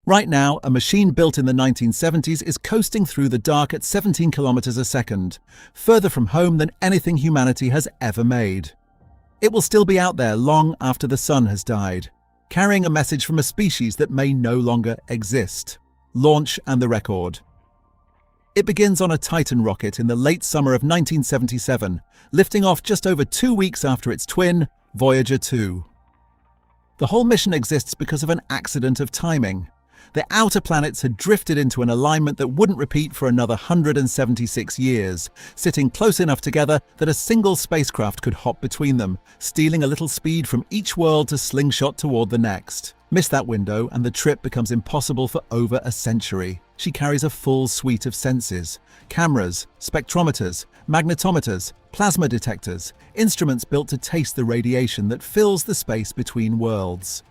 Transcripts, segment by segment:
Right now, a machine built in the 1970s is coasting through the dark at 17 kilometers a second, further from home than anything humanity has ever made. It will still be out there long after the sun has died, carrying a message from a species that may no longer exist. Launch and the record. It begins on a Titan rocket in the late summer of 1977, lifting off just over 2 weeks after its twin, Voyager 2. The whole mission exists because of an accident of timing. The outer planets had drifted into an alignment that wouldn't repeat for another 176 years, sitting close enough together that a single spacecraft could hop between them, stealing a little speed from each world to slingshot toward the next. Miss that window and the trip becomes impossible for over a century. She carries a full suite of senses: cameras, spectrometers, magnetometers, plasma detectors, instruments built to taste the radiation that fills the space between worlds.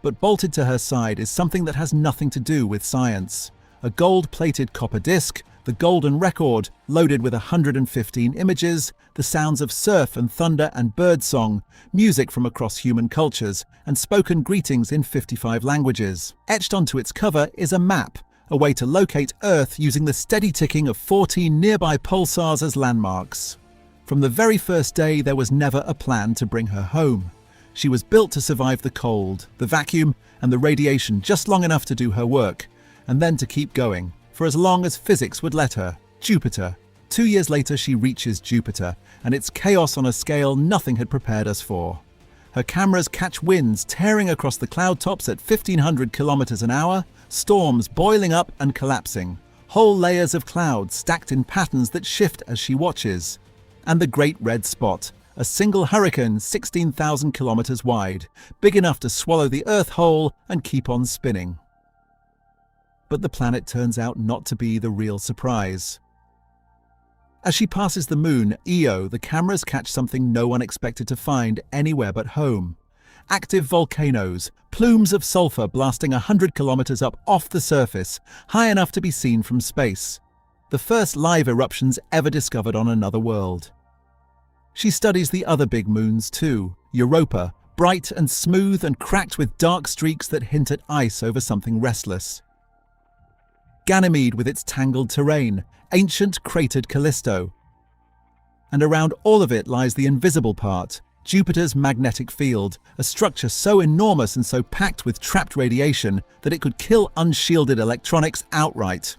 But bolted to her side is something that has nothing to do with science. A gold-plated copper disc, the golden record, loaded with 115 images, the sounds of surf and thunder and birdsong, music from across human cultures, and spoken greetings in 55 languages. Etched onto its cover is a map, a way to locate Earth using the steady ticking of 14 nearby pulsars as landmarks. From the very first day, there was never a plan to bring her home. She was built to survive the cold, the vacuum, and the radiation just long enough to do her work, and then to keep going, for as long as physics would let her. Jupiter. 2 years later, she reaches Jupiter, and it's chaos on a scale nothing had prepared us for. Her cameras catch winds tearing across the cloud tops at 1,500 kilometers an hour, storms boiling up and collapsing, whole layers of clouds stacked in patterns that shift as she watches. And the Great Red Spot, a single hurricane 16,000 kilometers wide, big enough to swallow the Earth whole and keep on spinning. But the planet turns out not to be the real surprise. As she passes the moon, Io, the cameras catch something no one expected to find anywhere but home. Active volcanoes, plumes of sulfur blasting 100 kilometers up off the surface, high enough to be seen from space. The first live eruptions ever discovered on another world. She studies the other big moons too, Europa, bright and smooth and cracked with dark streaks that hint at ice over something restless. Ganymede with its tangled terrain, ancient cratered Callisto. And around all of it lies the invisible part, Jupiter's magnetic field, a structure so enormous and so packed with trapped radiation that it could kill unshielded electronics outright.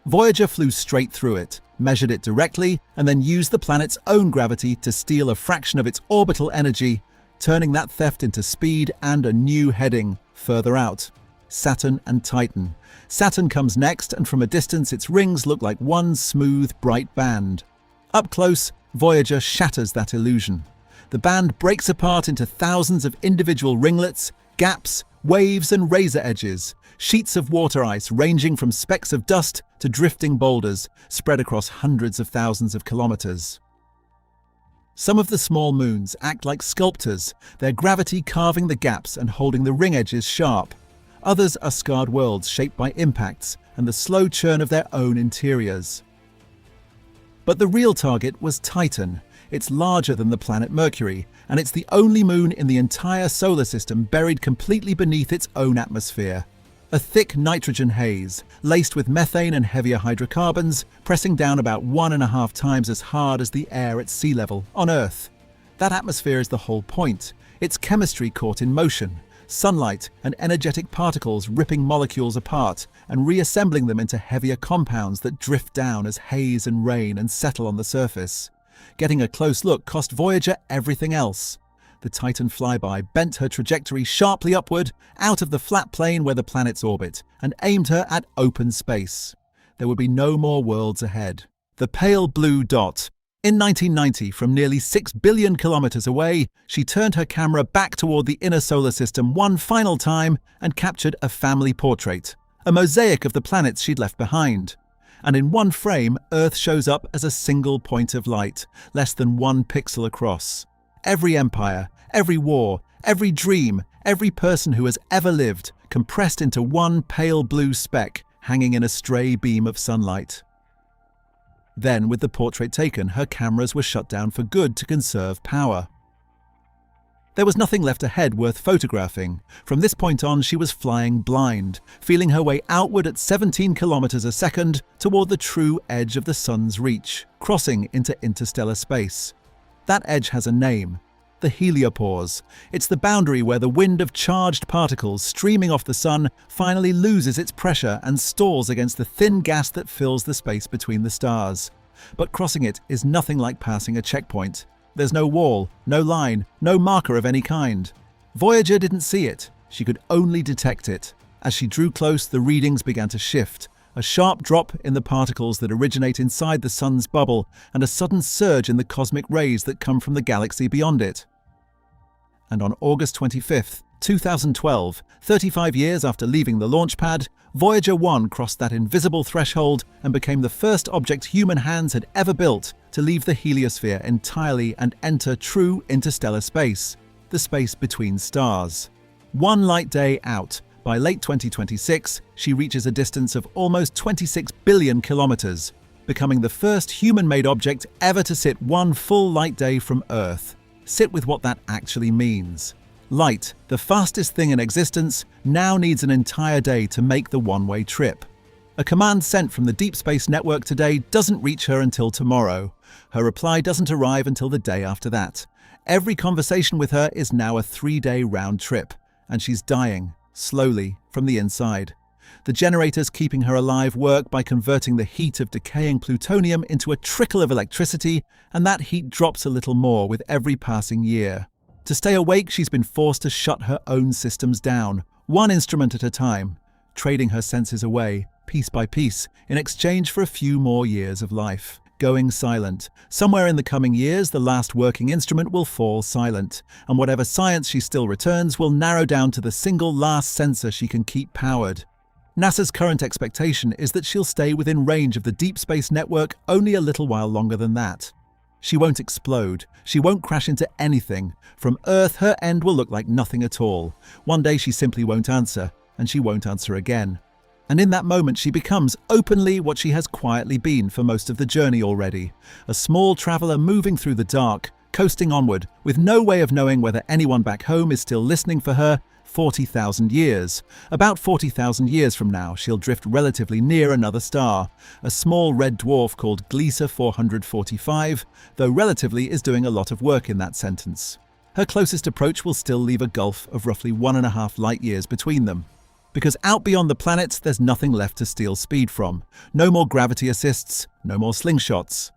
Voyager flew straight through it, measured it directly, and then used the planet's own gravity to steal a fraction of its orbital energy, turning that theft into speed and a new heading further out. Saturn and Titan. Saturn comes next, and from a distance its rings look like one smooth, bright band. Up close, Voyager shatters that illusion. The band breaks apart into thousands of individual ringlets, gaps, waves and razor edges, sheets of water ice ranging from specks of dust to drifting boulders spread across hundreds of thousands of kilometers. Some of the small moons act like sculptors, their gravity carving the gaps and holding the ring edges sharp. Others are scarred worlds shaped by impacts and the slow churn of their own interiors. But the real target was Titan. It's larger than the planet Mercury, and it's the only moon in the entire solar system buried completely beneath its own atmosphere. A thick nitrogen haze, laced with methane and heavier hydrocarbons, pressing down about 1.5 times as hard as the air at sea level on Earth. That atmosphere is the whole point. It's chemistry caught in motion. Sunlight and energetic particles ripping molecules apart and reassembling them into heavier compounds that drift down as haze and rain and settle on the surface. Getting a close look cost Voyager everything else. The Titan flyby bent her trajectory sharply upward, out of the flat plane where the planets orbit, and aimed her at open space. There would be no more worlds ahead. The pale blue dot. In 1990, from nearly 6 billion kilometers away, she turned her camera back toward the inner solar system one final time and captured a family portrait, a mosaic of the planets she'd left behind. And in one frame, Earth shows up as a single point of light, less than 1 pixel across. Every empire, every war, every dream, every person who has ever lived, compressed into one pale blue speck hanging in a stray beam of sunlight. Then, with the portrait taken, her cameras were shut down for good to conserve power. There was nothing left ahead worth photographing. From this point on, she was flying blind, feeling her way outward at 17 kilometers a second toward the true edge of the sun's reach, crossing into interstellar space. That edge has a name: the heliopause. It's the boundary where the wind of charged particles streaming off the sun finally loses its pressure and stalls against the thin gas that fills the space between the stars. But crossing it is nothing like passing a checkpoint. There's no wall, no line, no marker of any kind. Voyager didn't see it. She could only detect it. As she drew close, the readings began to shift. A sharp drop in the particles that originate inside the sun's bubble, and a sudden surge in the cosmic rays that come from the galaxy beyond it. And on August 25th, 2012, 35 years after leaving the launch pad, Voyager 1 crossed that invisible threshold and became the first object human hands had ever built to leave the heliosphere entirely and enter true interstellar space, the space between stars. One light day out, by late 2026, she reaches a distance of almost 26 billion kilometers, becoming the first human-made object ever to sit one full light day from Earth. Sit with what that actually means. Light, the fastest thing in existence, now needs an entire day to make the one-way trip. A command sent from the Deep Space Network today doesn't reach her until tomorrow. Her reply doesn't arrive until the day after that. Every conversation with her is now a 3-day round trip, and she's dying, slowly, from the inside. The generators keeping her alive work by converting the heat of decaying plutonium into a trickle of electricity, and that heat drops a little more with every passing year. To stay awake, she's been forced to shut her own systems down, one instrument at a time, trading her senses away, piece by piece, in exchange for a few more years of life. Going silent. Somewhere in the coming years, the last working instrument will fall silent, and whatever science she still returns will narrow down to the single last sensor she can keep powered. NASA's current expectation is that she'll stay within range of the Deep Space Network only a little while longer than that. She won't explode. She won't crash into anything. From Earth, her end will look like nothing at all. One day she simply won't answer, and she won't answer again. And in that moment she becomes openly what she has quietly been for most of the journey already. A small traveler moving through the dark, coasting onward, with no way of knowing whether anyone back home is still listening for her. 40,000 years. About 40,000 years from now, she'll drift relatively near another star, a small red dwarf called Gliese 445, though relatively is doing a lot of work in that sentence. Her closest approach will still leave a gulf of roughly 1.5 light years between them. Because out beyond the planets, there's nothing left to steal speed from. No more gravity assists, no more slingshots.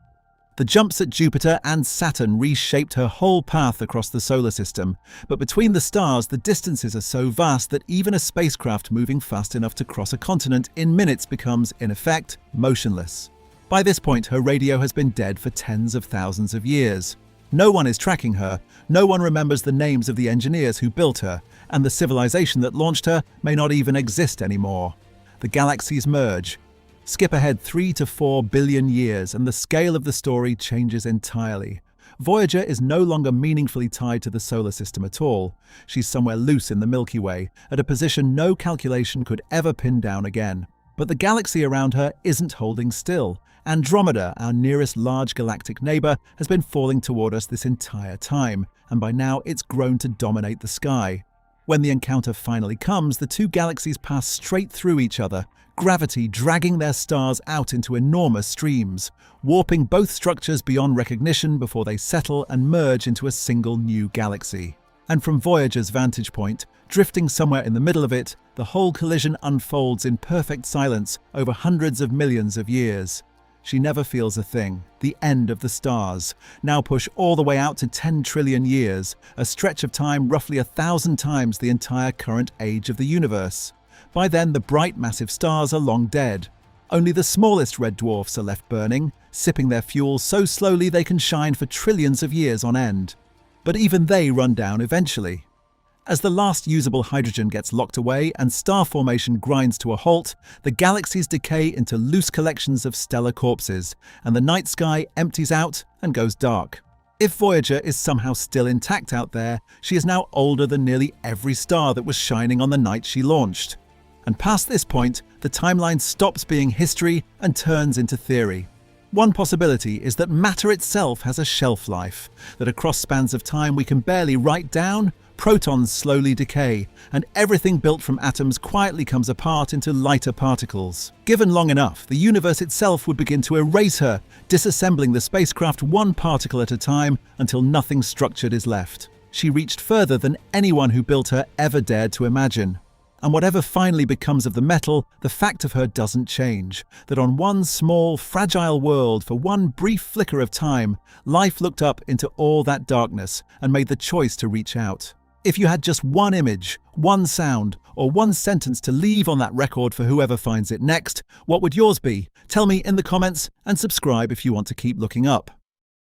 The jumps at Jupiter and Saturn reshaped her whole path across the solar system, but between the stars the distances are so vast that even a spacecraft moving fast enough to cross a continent in minutes becomes, in effect, motionless. By this point, her radio has been dead for tens of thousands of years. No one is tracking her, no one remembers the names of the engineers who built her, and the civilization that launched her may not even exist anymore. The galaxies merge. Skip ahead 3 to 4 billion years and the scale of the story changes entirely. Voyager is no longer meaningfully tied to the solar system at all. She's somewhere loose in the Milky Way, at a position no calculation could ever pin down again. But the galaxy around her isn't holding still. Andromeda, our nearest large galactic neighbor, has been falling toward us this entire time, and by now it's grown to dominate the sky. When the encounter finally comes, the two galaxies pass straight through each other, gravity dragging their stars out into enormous streams, warping both structures beyond recognition before they settle and merge into a single new galaxy. And from Voyager's vantage point, drifting somewhere in the middle of it, the whole collision unfolds in perfect silence over hundreds of millions of years. She never feels a thing. The end of the stars, now push all the way out to 10 trillion years, a stretch of time roughly 1,000 times the entire current age of the universe. By then, the bright, massive stars are long dead. Only the smallest red dwarfs are left burning, sipping their fuel so slowly they can shine for trillions of years on end. But even they run down eventually. As the last usable hydrogen gets locked away and star formation grinds to a halt, the galaxies decay into loose collections of stellar corpses, and the night sky empties out and goes dark. If Voyager is somehow still intact out there, she is now older than nearly every star that was shining on the night she launched. And past this point, the timeline stops being history and turns into theory. One possibility is that matter itself has a shelf life, that across spans of time we can barely write down, protons slowly decay, and everything built from atoms quietly comes apart into lighter particles. Given long enough, the universe itself would begin to erase her, disassembling the spacecraft one particle at a time until nothing structured is left. She reached further than anyone who built her ever dared to imagine. And whatever finally becomes of the metal, the fact of her doesn't change. That on one small, fragile world, for one brief flicker of time, life looked up into all that darkness and made the choice to reach out. If you had just one image, one sound, or one sentence to leave on that record for whoever finds it next, what would yours be? Tell me in the comments and subscribe if you want to keep looking up.